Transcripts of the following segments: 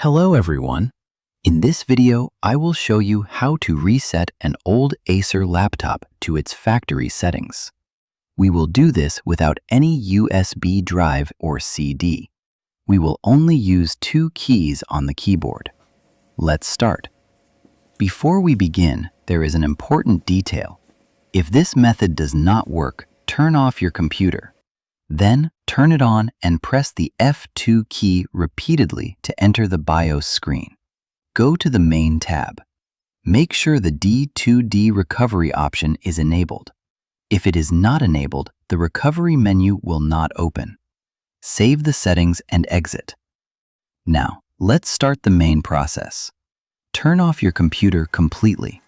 Hello everyone. In this video, I will show you how to reset an old Acer laptop to its factory settings. We will do this without any USB drive or CD. We will only use two keys on the keyboard. Let's start. Before we begin, there is an important detail. If this method does not work, turn off your computer. Then, turn it on and press the F2 key repeatedly to enter the BIOS screen. Go to the Main tab. Make sure the D2D Recovery option is enabled. If it is not enabled, the recovery menu will not open. Save the settings and exit. Now, let's start the main process. Turn off your computer completely.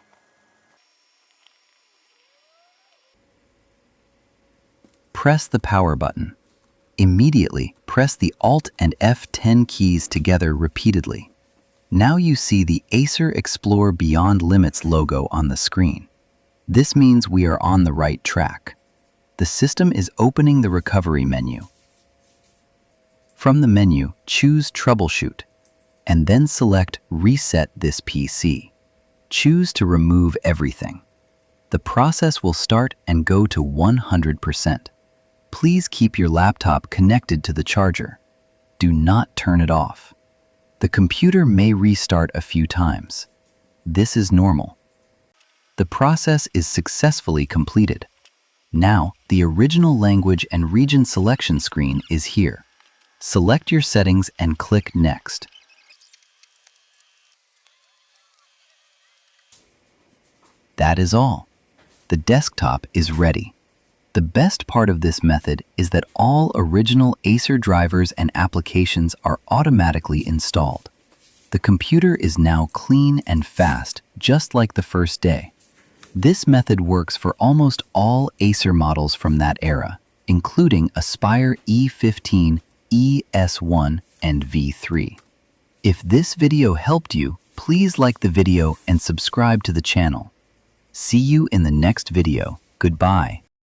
Press the power button. Immediately, press the Alt and F10 keys together repeatedly. Now you see the Acer Explore Beyond Limits logo on the screen. This means we are on the right track. The system is opening the recovery menu. From the menu, choose Troubleshoot, and then select Reset this PC. Choose to remove everything. The process will start and go to 100%. Please keep your laptop connected to the charger. Do not turn it off. The computer may restart a few times. This is normal. The process is successfully completed. Now, the original language and region selection screen is here. Select your settings and click Next. That is all. The desktop is ready. The best part of this method is that all original Acer drivers and applications are automatically installed. The computer is now clean and fast, just like the first day. This method works for almost all Acer models from that era, including Aspire E15, ES1, and V3. If this video helped you, please like the video and subscribe to the channel. See you in the next video. Goodbye.